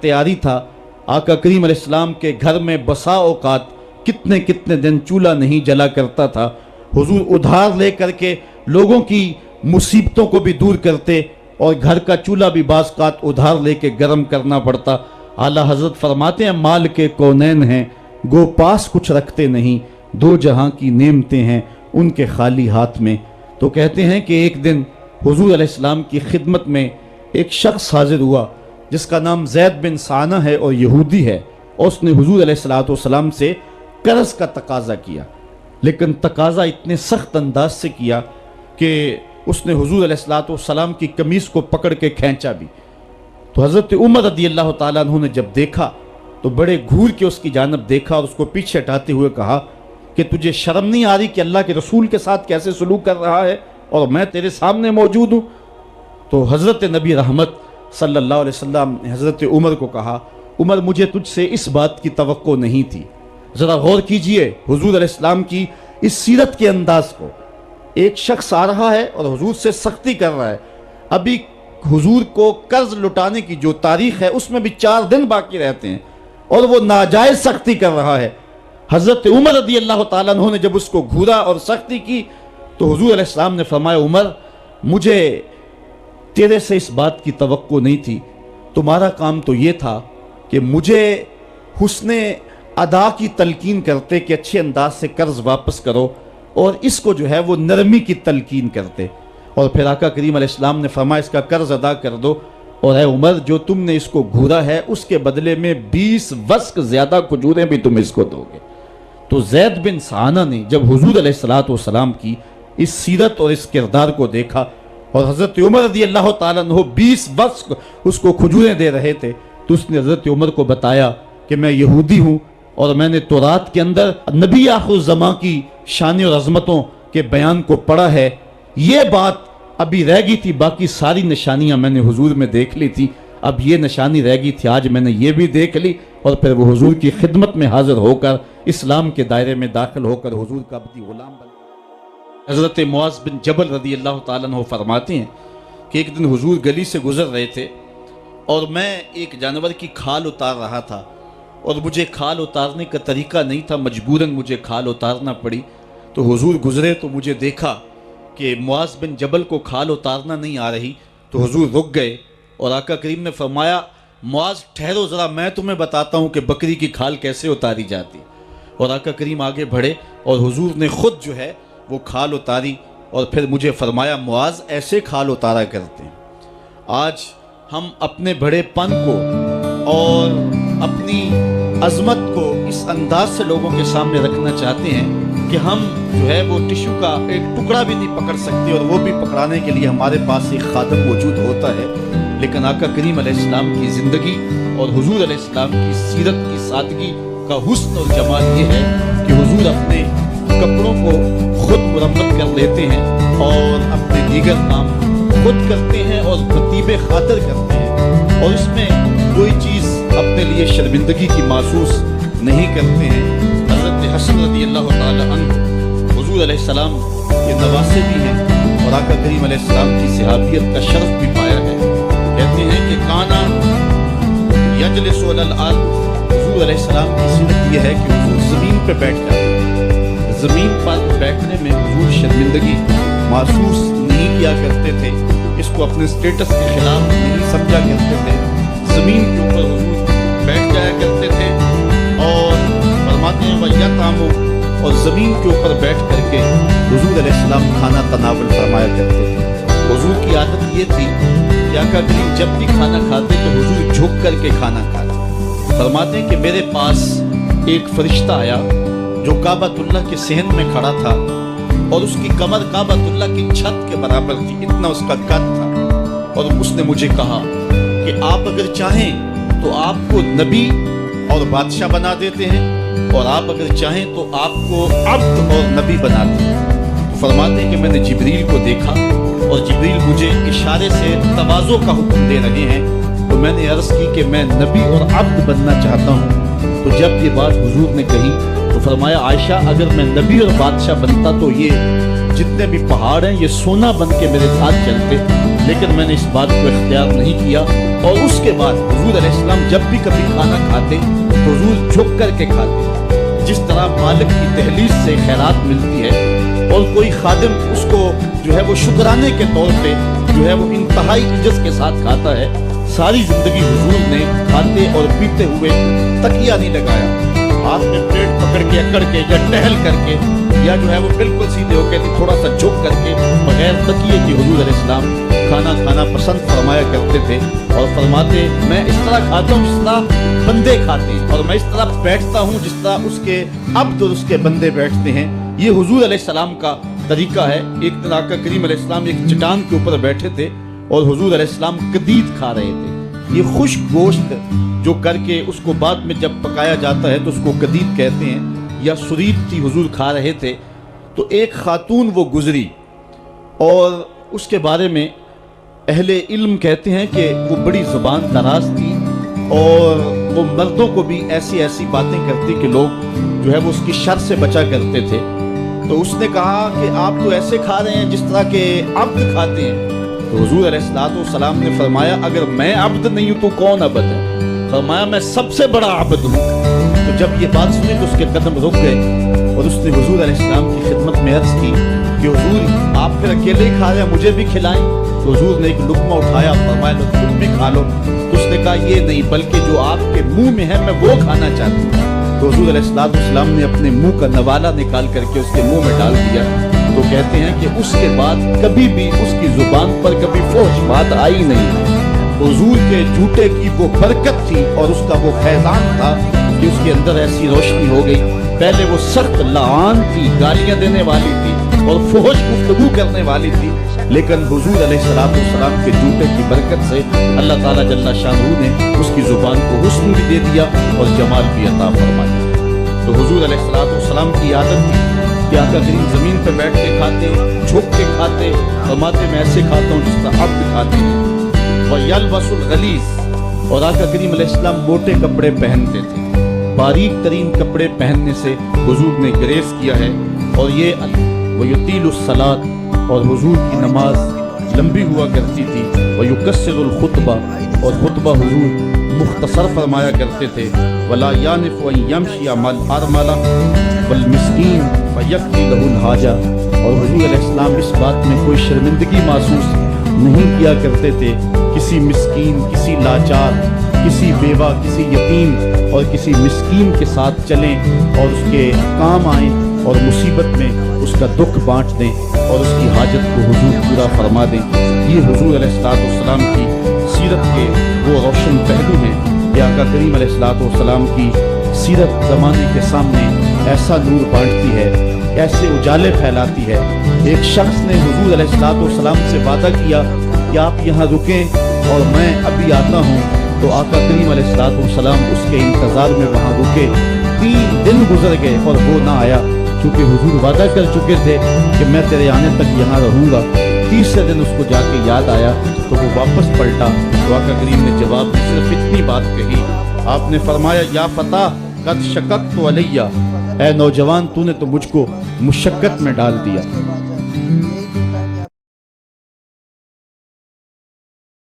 तैयारी था। आका करीम अलैहिस्सलाम के घर में बसा औकात कितने कितने दिन चूल्हा नहीं जला करता था। हुजूर उधार ले करके लोगों की मुसीबतों को भी दूर करते और घर का चूल्हा भी बाज़ उधार लेके गर्म करना पड़ता। आला हज़रत फरमाते हैं माल के कौनैन हैं गो पास कुछ रखते नहीं, दो जहां की नेमतें हैं उनके खाली हाथ में। तो कहते हैं कि एक दिन हुजूर अलैहिस्सलाम की खिदमत में एक शख्स हाजिर हुआ जिसका नाम ज़ैद बिन साना है और यहूदी है, और उसने हुजूर अलैहिस्सलाम से कर्ज का तकाजा किया, लेकिन तकाजा इतने सख्त अंदाज से किया कि उसने हुजूर अलैहिस्सलाम की कमीज़ को पकड़ के खींचा भी। तो हज़रत उमर रज़ी अल्लाह ताला अन्हु ने जब देखा तो बड़े घूर के उसकी जानब देखा और उसको पीछे हटाते हुए कहा कि तुझे शर्म नहीं आ रही कि अल्लाह के रसूल के साथ कैसे सलूक कर रहा है और मैं तेरे सामने मौजूद हूँ। तो हज़रत नबी रहमत सल्लल्लाहु अलैहि वसल्लम ने हज़रत उमर को कहा, उमर मुझे तुझसे इस बात की तवक्को नहीं थी। ज़रा गौर कीजिए हुजूर अलैहिस्सलाम की इस सीरत के अंदाज को। एक शख्स आ रहा है और हुजूर से सख्ती कर रहा है। अभी हुजूर को कर्ज लुटाने की जो तारीख है उसमें भी 4 दिन बाकी रहते हैं और वो नाजायज़ सख्ती कर रहा है। हज़रत उमर रज़ी अल्लाह ताला अन्हु ने जब उसको घूरा और सख्ती की तो हुजूर अलैहिस्सलाम ने फरमाया, उमर मुझे तेरे से इस बात की तवक्को नहीं थी, तुम्हारा काम तो ये था कि मुझे हुस्ने अदा की तलकीन करते कि अच्छे अंदाज से कर्ज वापस करो, और इसको जो है वो नरमी की तलकीन करते। और फिर आका करीम अलैहिस्सलाम ने फरमाया इसका कर्ज अदा कर दो, और है उमर जो तुमने इसको घूरा है उसके बदले में 20 वस्क ज़्यादा खजूरें भी तुम इसको दोगे। तो ज़ैद बिन साना ने जब हुजूर अलैहिस्सलाम की इस सीरत और इस किरदार को देखा और हज़रत उमर रज़ी अल्लाह ताला अन्हु 20 वस्क उसको खजूरें दे रहे थे, तो उसने हज़रत उमर को बताया कि मैं यहूदी हूँ और मैंने तौरात के अंदर नबी आखिर ज़मां की शान और अज़मतों के बयान को पढ़ा है। ये बात अभी रह गई थी, बाकी सारी निशानियां मैंने हुजूर में देख ली थी, अब ये निशानी रह गई थी, आज मैंने ये भी देख ली। और फिर वो हुजूर की खिदमत में हाजिर होकर इस्लाम के दायरे में दाखिल होकर हुजूर का अब्दी गुलाम बन। हज़रत मुआज़ बिन जबल रज़ी अल्लाह ताला अन्हु फरमाते हैं कि एक दिन हुजूर गली से गुजर रहे थे और मैं एक जानवर की खाल उतार रहा था और मुझे खाल उतारने का तरीका नहीं था, मजबूरन मुझे खाल उतारना पड़ी। तो हुजूर गुजरे तो मुझे देखा कि मुआज़ बिन जबल को खाल उतारना नहीं आ रही, तो हुजूर रुक गए और आका करीम ने फरमाया, मुआज़ ठहरो ज़रा, मैं तुम्हें बताता हूँ कि बकरी की खाल कैसे उतारी जाती। और आका करीम आगे बढ़े और हुजूर ने ख़ुद जो है वो खाल उतारी और फिर मुझे फरमाया, मुआज़ ऐसे खाल उतारा करते हैं। आज हम अपने बड़ेपन को और अपनी अज़मत को इस अंदाज से लोगों के सामने रखना चाहते हैं कि हम जो है वो टिश्यू का एक टुकड़ा भी नहीं पकड़ सकते, और वो भी पकड़ाने के लिए हमारे पास एक खादम मौजूद होता है। लेकिन आका करीम अलैहिस्सलाम की ज़िंदगी और हुजूर अलैहिस्सलाम की सीरत की सादगी का हुस्न और जमाल ये है कि हुजूर अपने कपड़ों को खुद मुरम्मत कर लेते हैं और अपने दीगर काम खुद करते हैं और खतीब खातर करते हैं, और इसमें कोई चीज़ अपने लिए शर्मिंदगी की महसूस नहीं करते हैं। हज़रत हसन रज़ी अल्लाह ताला अन्हु हुजूर अलैहिस्सलाम के नवासे भी हैं और आका करीम अलैहिस्सलाम की सहाबियत का शरफ भी पाया है। कहते हैं कि काना यजलिसु अलल अर्द, हुजूर अलैहिस्सलाम की सुन्नत यह है कि हुजूर ज़मीन पे बैठ जाते थे। ज़मीन पर बैठने में हुजूर शर्मिंदगी महसूस नहीं किया करते थे, इसको अपने स्टेटस के खिलाफ नहीं समझा करते थे। ज़मीन के ऊपर हुजूर बैठ जाया करते थे और फरमाते हैं वयतामु, और ज़मीन के ऊपर बैठ करके हुजूर अलैहिस्सलाम खाना तनावल फरमाया करते थे। हुजूर की आदत ये थी कि आका करीम जब भी खाना खाते तो हुजूर झुक करके खाना खाते। फरमाते हैं कि मेरे पास एक फरिश्ता आया जो काबतुल्लाह के सहन में खड़ा था और उसकी कमर काबतुल्लाह की छत के बराबर थी, इतना उसका कद था। और उसने मुझे कहा कि आप अगर चाहें तो आपको नबी और बादशाह बना देते हैं, और आप अगर चाहें तो आपको अब्द और नबी बना देते हैं। तो फरमाते हैं कि मैंने जिब्रील को देखा और जिब्रील मुझे इशारे से तवाज़ो का हुक्म दे रहे हैं, तो मैंने अर्ज़ की कि मैं नबी और अब्द बनना चाहता हूँ। تو جب یہ بات حضور نے کہی تو فرمایا عائشہ اگر میں نبی اور بادشاہ بنتا تو یہ جتنے بھی پہاڑ ہیں یہ سونا بن کے میرے ساتھ چلتے، لیکن میں نے اس بات کو اختیار نہیں کیا۔ اور اس کے بعد حضور علیہ السلام جب بھی کبھی کھانا کھاتے تو حضور جھک کر کے کھاتے، جس طرح مالک کی دہلیز سے خیرات ملتی ہے اور کوئی خادم اس کو جو ہے وہ شکرانے کے طور پہ جو ہے وہ انتہائی عجز کے ساتھ کھاتا ہے، ساری زندگی حضور نے کھاتے اور پیتے ہوئے تکیہ نہیں لگایا، ہاتھ میں پلیٹ پکڑ کے اکڑ کے یا ٹہل کر کے یا جو ہے وہ بالکل سیدھے ہو کے تھوڑا سا جھک کر کے بغیر تکیے کے حضور علیہ السلام کھانا کھانا پسند فرمایا کرتے تھے، اور فرماتے میں اس طرح کھاتا ہوں جس طرح بندے کھاتے ہیں، اور میں اس طرح بیٹھتا ہوں جس طرح اس کے عبد اور اس کے بندے بیٹھتے ہیں۔ یہ حضور علیہ السلام کا طریقہ ہے۔ ایک دن آقا کریم علیہ السلام ایک چٹان کے اوپر بیٹھے تھے اور حضور علیہ السلام قدید کھا رہے تھے۔ یہ خشک گوشت جو کر کے اس کو بعد میں جب پکایا جاتا ہے تو اس کو قدید کہتے ہیں، یا سرید تھی، حضور کھا رہے تھے تو ایک خاتون وہ گزری، اور اس کے بارے میں اہل علم کہتے ہیں کہ وہ بڑی زبان دراز تھی اور وہ مردوں کو بھی ایسی ایسی باتیں کرتی کہ لوگ جو ہے وہ اس کی شر سے بچا کرتے تھے۔ تو اس نے کہا کہ آپ تو ایسے کھا رہے ہیں جس طرح کے عبد کھاتے ہیں۔ تو حضور علیہ السلام نے فرمایا اگر میں عبد نہیں ہوں تو کون عبد ہے؟ فرمایا میں سب سے بڑا عبد ہوں۔ تو جب یہ بات سنی تو اس کے قدم رک گئے اور اس نے حضور علیہ السلام کی خدمت میں عرض کی کہ حضور آپ پھر اکیلے ہی کھا رہے ہیں، مجھے بھی کھلائیں۔ تو حضور نے ایک لقمہ اٹھایا، فرمایا لو تم بھی کھا لو۔ تو اس نے کہا یہ نہیں، بلکہ جو آپ کے منہ میں ہے میں وہ کھانا چاہتا ہوں۔ تو حضور علیہ السلام نے اپنے منہ کا نوالا نکال کر کے اس کے منہ میں ڈال دیا۔ تو کہتے ہیں کہ اس کے بعد کبھی بھی اس کی زبان پر کبھی فحش بات آئی نہیں۔ حضور کے جھوٹے کی وہ برکت تھی اور اس کا وہ فیضان تھا کہ اس کے اندر ایسی روشنی ہو گئی۔ پہلے وہ سخت لعان تھی، گالیاں دینے والی تھی اور فحش گفتگو کرنے والی تھی، لیکن حضور علیہ السلام کے جھوٹے کی برکت سے اللہ تعالیٰ جل شانہ نے اس کی زبان کو حسن بھی دے دیا اور جمال بھی عطا فرمایا۔ تو حضور علیہ السلام کی عادت تھی کہ آقا کریم زمین پہ بیٹھ کے کھاتے، جھک کے کھاتے، فرماتے میں ایسے کھاتا ہوں جس طرح عبد کھاتے ہیں۔ وَيَلْبَسُ الْغَلِيظ، اور آقا کریم علیہ السلام موٹے کپڑے پہنتے تھے۔ باریک ترین کپڑے پہننے سے حضور نے گریز کیا ہے، اور یہ وَيُطِيلُ الصَّلَاةَ، اور حضور کی نماز لمبی ہوا کرتی تھی۔ وَيُقَصِّرُ الْخُطْبَةَ، اور خطبہ حضور مختصر فرمایا کرتے تھے۔ وَلَا يَعْنِفُ أَن يَمْشِيَ مَعَ الْأَرْمَلَةِ وَالْمِسْكِينِ فَيَقْضِي لَهُ الْحَاجَةَ، اور حضور علیہ السلام اس بات میں کوئی شرمندگی محسوس نہیں کیا کرتے تھے کسی مسکین، کسی لاچار، کسی بیوہ، کسی یتیم اور کسی مسکین کے ساتھ چلیں اور اس کے کام آئیں اور مصیبت میں اس کا دکھ بانٹ دیں اور اس کی حاجت کو حضور پورا فرما دیں۔ یہ حضور علیہ السلام کی سیرت کے وہ روشن پہلو ہیں کہ آقا کریم علیہ السلام کی سیرت زمانے کے سامنے ایسا نور بانٹتی ہے، ایسے اجالے پھیلاتی ہے۔ ایک شخص نے حضور علیہ السلام سے وعدہ کیا کہ آپ یہاں رکیں اور میں ابھی آتا ہوں، تو آقا کریم علیہ السلام اس کے انتظار میں وہاں رکے۔ 3 دن گزر گئے اور وہ نہ آیا، چونکہ حضور وعدہ کر چکے تھے کہ میں تیرے آنے تک یہاں رہوں گا۔ تیسرے دن اس کو جا کے یاد آیا تو وہ واپس پلٹا، تو آقا کریم نے جواب میں صرف اتنی بات کہی، آپ نے فرمایا یا فتح قد شککت علیہ، اے نوجوان تو نے تو مجھ کو مشقت میں ڈال دیا۔